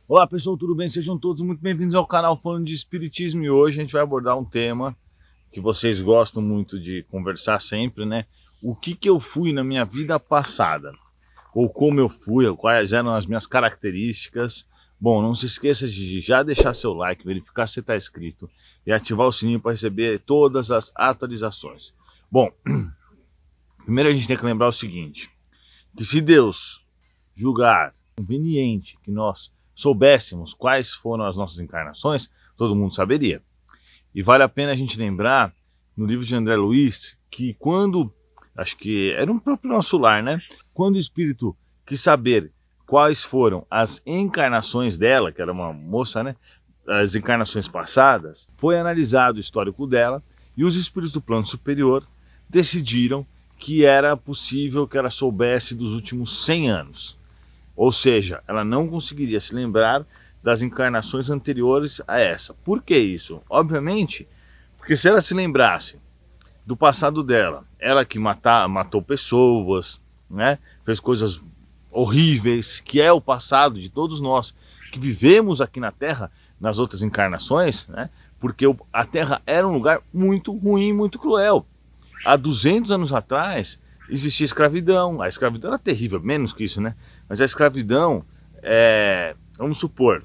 Olá pessoal, tudo bem? Sejam todos muito bem-vindos ao canal falando de Espiritismo e hoje a gente vai abordar um tema que vocês gostam muito de conversar sempre, né? O que eu fui na minha vida passada, ou como eu fui, ou quais eram as minhas características. Bom, não se esqueça de já deixar seu like, verificar se está inscrito e ativar o sininho para receber todas as atualizações. Bom, primeiro a gente tem que lembrar o seguinte, que se Deus julgar conveniente que nós soubéssemos quais foram as nossas encarnações, todo mundo saberia. E vale a pena a gente lembrar, no livro de André Luiz, que quando, acho que era um próprio nosso lar, né? Quando o espírito quis saber quais foram as encarnações dela, que era uma moça, né? As encarnações passadas, foi analisado o histórico dela e os espíritos do plano superior decidiram que era possível que ela soubesse dos últimos 100 anos. Ou seja, ela não conseguiria se lembrar das encarnações anteriores a essa. Por que isso? Obviamente, porque se ela se lembrasse do passado dela, ela que matou pessoas, né? Fez coisas horríveis, que é o passado de todos nós que vivemos aqui na Terra, nas outras encarnações, né? Porque a Terra era um lugar muito ruim, muito cruel. Há 200 anos atrás existia escravidão. A escravidão era terrível, menos que isso, né? Mas a escravidão, vamos supor,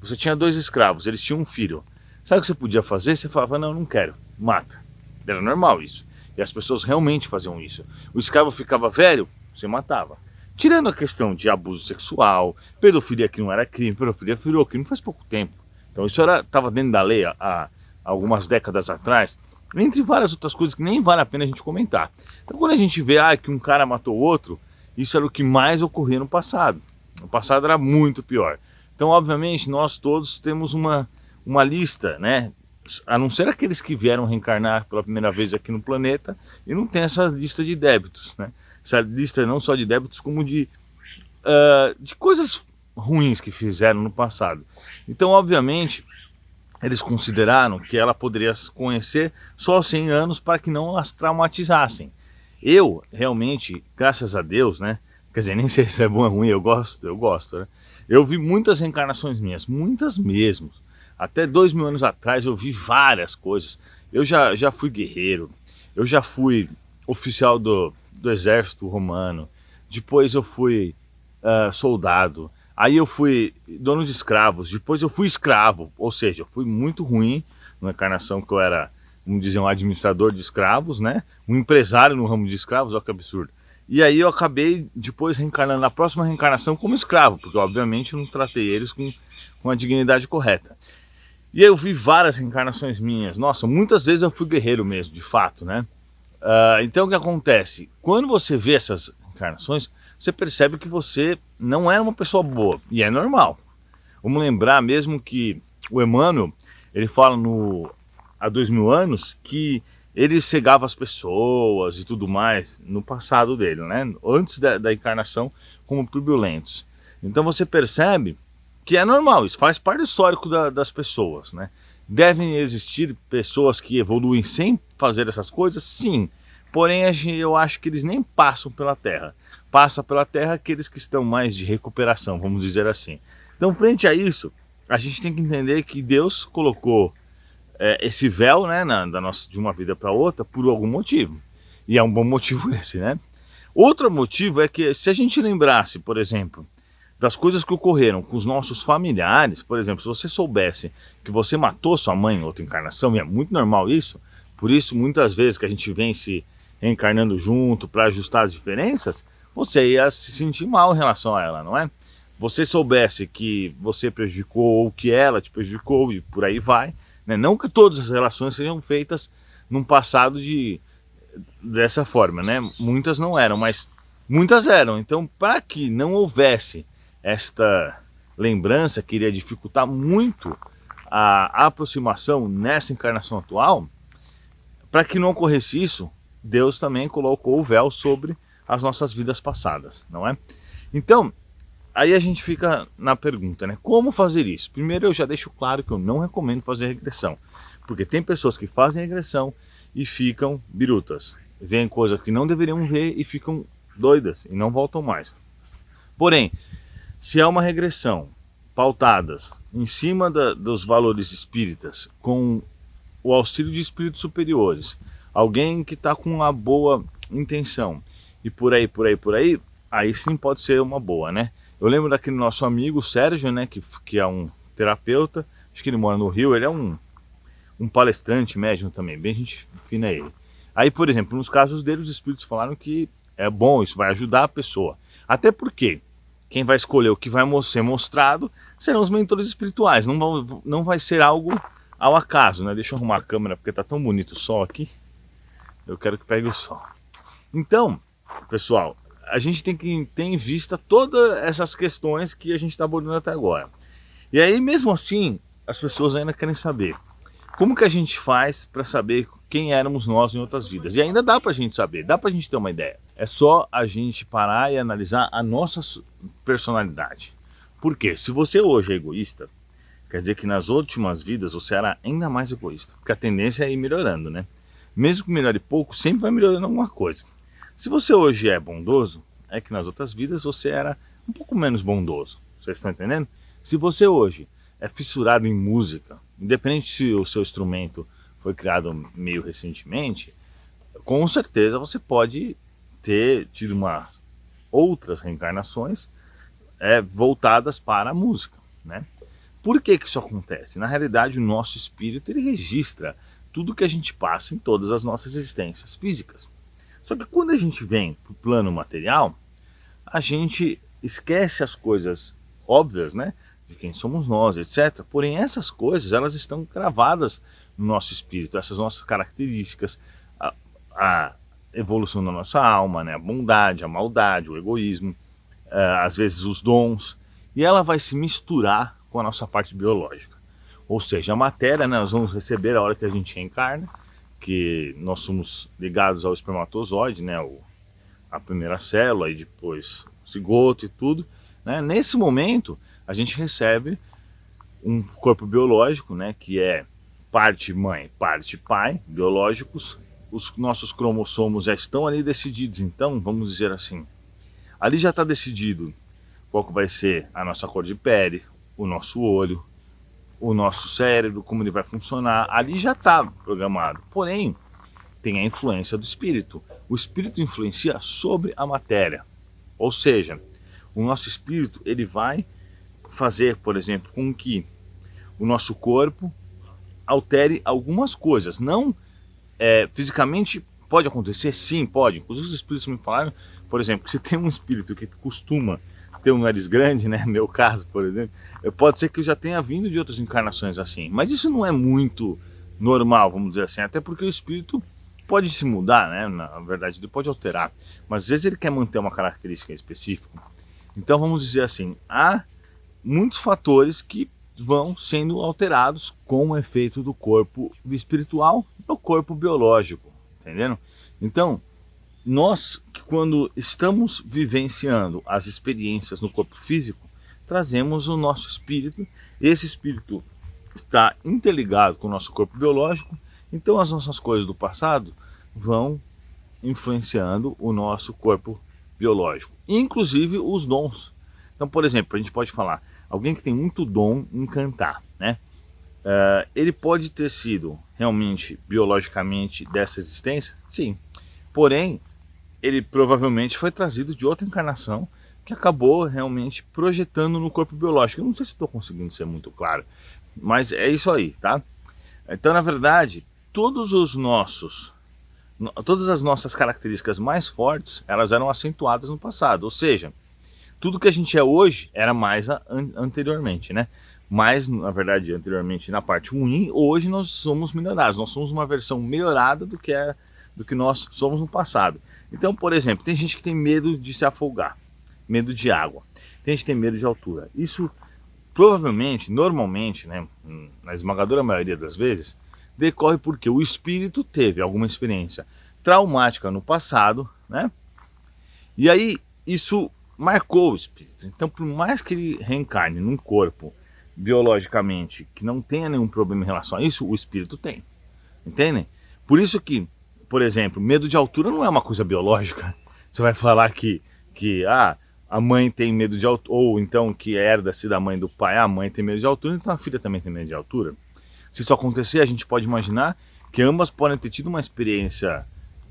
você tinha 2 escravos, eles tinham um filho. Sabe o que você podia fazer? Você falava, não, não quero, mata. Era normal isso. E as pessoas realmente faziam isso. O escravo ficava velho, você matava. Tirando a questão de abuso sexual, pedofilia que não era crime, pedofilia virou crime faz pouco tempo. Então isso estava dentro da lei há algumas décadas atrás, entre várias outras coisas que nem vale a pena a gente comentar. Então quando a gente vê que um cara matou o outro, isso era o que mais ocorria no passado. O passado era muito pior. Então obviamente nós todos temos uma lista, né? A não ser aqueles que vieram reencarnar pela primeira vez aqui no planeta e não tem essa lista de débitos, né? Essa lista não só de débitos como de coisas ruins que fizeram no passado. Então obviamente eles consideraram que ela poderia se conhecer só aos 100 anos para que não as traumatizassem. Eu, realmente, graças a Deus, né? Quer dizer, nem sei se é bom ou ruim, eu gosto, né? Eu vi muitas reencarnações minhas, muitas mesmo. Até 2000 anos atrás eu vi várias coisas. Eu já fui guerreiro, eu já fui oficial do exército romano, depois eu fui soldado, aí eu fui dono de escravos, depois eu fui escravo, ou seja, eu fui muito ruim na encarnação que eu era, vamos dizer, um administrador de escravos, né? Um empresário no ramo de escravos, olha que absurdo. E aí eu acabei depois reencarnando na próxima reencarnação como escravo, porque obviamente eu não tratei eles com a dignidade correta. E aí eu vi várias reencarnações minhas, nossa, muitas vezes eu fui guerreiro mesmo, de fato, né? Então o que acontece? Quando você vê essas encarnações, você percebe que você não era uma pessoa boa, e é normal. Vamos lembrar mesmo que o Emmanuel, ele fala há 2000 anos que ele cegava as pessoas e tudo mais no passado dele, né? Antes da encarnação como turbulentos. Então você percebe que é normal, isso faz parte do histórico das pessoas, né? Devem existir pessoas que evoluem sem fazer essas coisas? Sim. Porém, eu acho que eles nem passam pela Terra. Passa pela Terra aqueles que estão mais de recuperação, vamos dizer assim. Então, frente a isso, a gente tem que entender que Deus colocou esse véu, né, de uma vida para outra por algum motivo. E é um bom motivo esse, né? Outro motivo é que se a gente lembrasse, por exemplo, das coisas que ocorreram com os nossos familiares, por exemplo, se você soubesse que você matou sua mãe em outra encarnação, e é muito normal isso, por isso muitas vezes que a gente vem se reencarnando junto para ajustar as diferenças, você ia se sentir mal em relação a ela, não é? Você soubesse que você prejudicou ou que ela te prejudicou e por aí vai, né? Não que todas as relações sejam feitas num passado dessa forma, né? Muitas não eram, mas muitas eram. Então, para que não houvesse esta lembrança que iria dificultar muito a aproximação nessa encarnação atual, para que não ocorresse isso, Deus também colocou o véu sobre as nossas vidas passadas, não é? Então, aí a gente fica na pergunta, né? Como fazer isso? Primeiro eu já deixo claro que eu não recomendo fazer regressão, porque tem pessoas que fazem regressão e ficam birutas, veem coisas que não deveriam ver e ficam doidas e não voltam mais. Porém, se é uma regressão pautadas em cima dos valores espíritas, com o auxílio de espíritos superiores, alguém que está com uma boa intenção, e por aí, aí sim pode ser uma boa, né? Eu lembro daquele nosso amigo Sérgio, né, que é um terapeuta, acho que ele mora no Rio, ele é um palestrante, médium também, bem gente fina ele. Aí, por exemplo, nos casos dele, os espíritos falaram que é bom, isso vai ajudar a pessoa. Até porque quem vai escolher o que vai ser mostrado serão os mentores espirituais, não vai ser algo ao acaso, né? Deixa eu arrumar a câmera porque tá tão bonito o sol aqui. Eu quero que pegue o sol. Então, pessoal, a gente tem que ter em vista todas essas questões que a gente está abordando até agora. E aí, mesmo assim, as pessoas ainda querem saber como que a gente faz para saber quem éramos nós em outras vidas. E ainda dá para a gente saber, dá para a gente ter uma ideia. É só a gente parar e analisar a nossa personalidade. Por quê? Se você hoje é egoísta, quer dizer que nas últimas vidas você era ainda mais egoísta. Porque a tendência é ir melhorando, né? Mesmo que melhore pouco, sempre vai melhorando alguma coisa. Se você hoje é bondoso, é que nas outras vidas você era um pouco menos bondoso. Vocês estão entendendo? Se você hoje é fissurado em música, independente se o seu instrumento foi criado meio recentemente, com certeza você pode ter tido outras reencarnações voltadas para a música, né? Por que isso acontece? Na realidade, o nosso espírito ele registra tudo que a gente passa em todas as nossas existências físicas. Só que quando a gente vem para o plano material, a gente esquece as coisas óbvias, né? De quem somos nós, etc. Porém, essas coisas, elas estão gravadas no nosso espírito, essas nossas características, a evolução da nossa alma, né? A bondade, a maldade, o egoísmo, às vezes os dons, e ela vai se misturar com a nossa parte biológica. Ou seja, a matéria, né, nós vamos receber a hora que a gente reencarna, que nós somos ligados ao espermatozoide, né, a primeira célula, e depois o cigoto e tudo, né? Nesse momento, a gente recebe um corpo biológico, né, que é parte mãe, parte pai, biológicos. Os nossos cromossomos já estão ali decididos, então, vamos dizer assim, ali já está decidido qual que vai ser a nossa cor de pele, o nosso olho, o nosso cérebro, como ele vai funcionar, ali já está programado. Porém, tem a influência do espírito. O espírito influencia sobre a matéria. Ou seja, o nosso espírito ele vai fazer, por exemplo, com que o nosso corpo altere algumas coisas. Não fisicamente pode acontecer? Sim, pode. Inclusive os espíritos me falaram, por exemplo, que se tem um espírito que costuma ter um nariz grande, né, meu caso, por exemplo, pode ser que eu já tenha vindo de outras encarnações assim, mas isso não é muito normal, vamos dizer assim, até porque o espírito pode se mudar, né, na verdade ele pode alterar, mas às vezes ele quer manter uma característica específica. Então vamos dizer assim, há muitos fatores que vão sendo alterados com o efeito do corpo espiritual no corpo biológico, entendendo? Então, nós, quando estamos vivenciando as experiências no corpo físico, trazemos o nosso espírito. Esse espírito está interligado com o nosso corpo biológico, então as nossas coisas do passado vão influenciando o nosso corpo biológico, inclusive os dons. Então, por exemplo, a gente pode falar, alguém que tem muito dom em cantar, né? Ele pode ter sido realmente biologicamente dessa existência? Sim. Porém, ele provavelmente foi trazido de outra encarnação que acabou realmente projetando no corpo biológico. Eu não sei se estou conseguindo ser muito claro, mas é isso aí, tá? Então, na verdade, todas as nossas características mais fortes, elas eram acentuadas no passado. Ou seja, tudo que a gente é hoje era mais anteriormente, né? Mas, na verdade, anteriormente na parte ruim, hoje nós somos melhorados. Nós somos uma versão melhorada do que nós somos no passado. Então, por exemplo, tem gente que tem medo de se afogar, medo de água. Tem gente que tem medo de altura. Isso provavelmente, normalmente, né, na esmagadora maioria das vezes, decorre porque o espírito teve alguma experiência traumática no passado, né? E aí isso marcou o espírito. Então, por mais que ele reencarne num corpo biologicamente que não tenha nenhum problema em relação a isso, o espírito tem. Entendem? Por isso que, por exemplo, medo de altura não é uma coisa biológica. Você vai falar que a mãe tem medo de altura, ou então que herda-se da mãe do pai, a mãe tem medo de altura, então a filha também tem medo de altura. Se isso acontecer, a gente pode imaginar que ambas podem ter tido uma experiência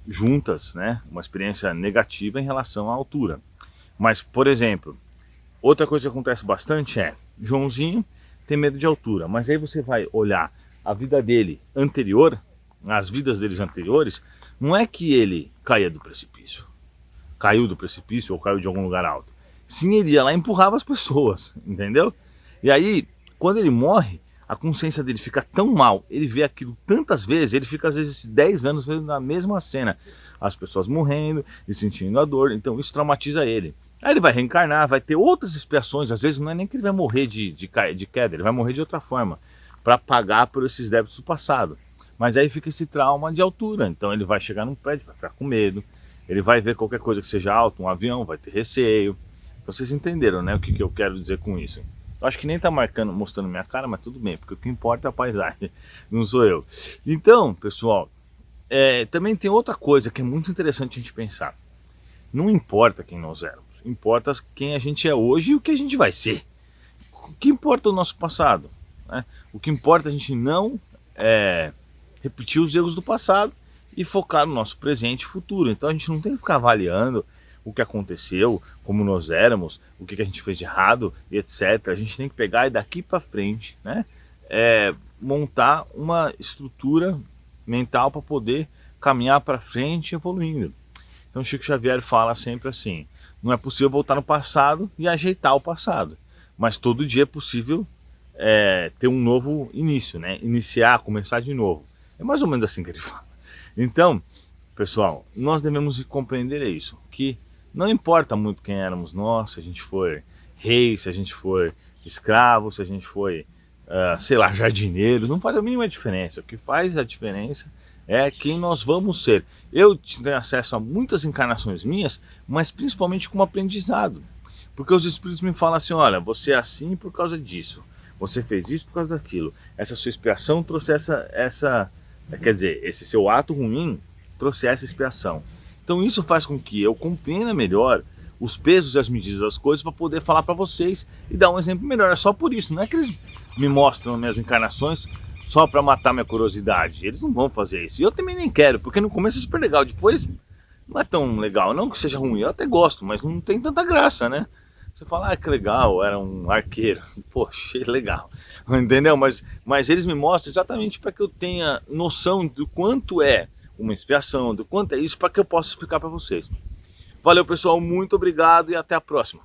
juntas, né? Uma experiência negativa em relação à altura. Mas, por exemplo, outra coisa que acontece bastante é, Joãozinho tem medo de altura, mas aí você vai olhar a vida dele anterior, as vidas deles anteriores, não é que ele caía do precipício, caiu do precipício ou caiu de algum lugar alto. Sim, ele ia lá e empurrava as pessoas, entendeu? E aí, quando ele morre, a consciência dele fica tão mal, ele vê aquilo tantas vezes, ele fica às vezes 10 anos vendo a mesma cena, as pessoas morrendo e sentindo a dor, então isso traumatiza ele. Aí ele vai reencarnar, vai ter outras expiações, às vezes não é nem que ele vai morrer de queda, ele vai morrer de outra forma, para pagar por esses débitos do passado. Mas aí fica esse trauma de altura, então ele vai chegar num prédio, vai ficar com medo, ele vai ver qualquer coisa que seja alto, um avião, vai ter receio. Então vocês entenderam, né, o que eu quero dizer com isso. Eu acho que nem tá mostrando minha cara, mas tudo bem, porque o que importa é a paisagem, não sou eu. Então, pessoal, também tem outra coisa que é muito interessante a gente pensar. Não importa quem nós éramos, importa quem a gente é hoje e o que a gente vai ser. O que importa é o nosso passado, né? O que importa é a gente não repetir os erros do passado e focar no nosso presente e futuro. Então a gente não tem que ficar avaliando o que aconteceu, como nós éramos, o que a gente fez de errado, etc. A gente tem que pegar e daqui para frente, né, montar uma estrutura mental para poder caminhar para frente evoluindo. Então Chico Xavier fala sempre assim, não é possível voltar no passado e ajeitar o passado, mas todo dia é possível ter um novo início, né? Iniciar, começar de novo. É mais ou menos assim que ele fala. Então, pessoal, nós devemos compreender isso, que não importa muito quem éramos nós, se a gente for rei, se a gente for escravo, se a gente foi, sei lá, jardineiro, não faz a mínima diferença. O que faz a diferença é quem nós vamos ser. Eu tenho acesso a muitas encarnações minhas, mas principalmente como aprendizado. Porque os espíritos me falam assim, olha, você é assim por causa disso, você fez isso por causa daquilo, essa sua expiação trouxe quer dizer, esse seu ato ruim trouxe essa expiação. Então isso faz com que eu compreenda melhor os pesos e as medidas das coisas para poder falar para vocês e dar um exemplo melhor. É só por isso, não é que eles me mostram minhas encarnações só para matar minha curiosidade. Eles não vão fazer isso. E eu também nem quero, porque no começo é super legal, depois não é tão legal. Não que seja ruim, eu até gosto, mas não tem tanta graça, né? Você fala, que legal, era um arqueiro. Poxa, legal. Entendeu? Mas eles me mostram exatamente para que eu tenha noção do quanto é uma expiação, do quanto é isso, para que eu possa explicar para vocês. Valeu, pessoal, muito obrigado e até a próxima.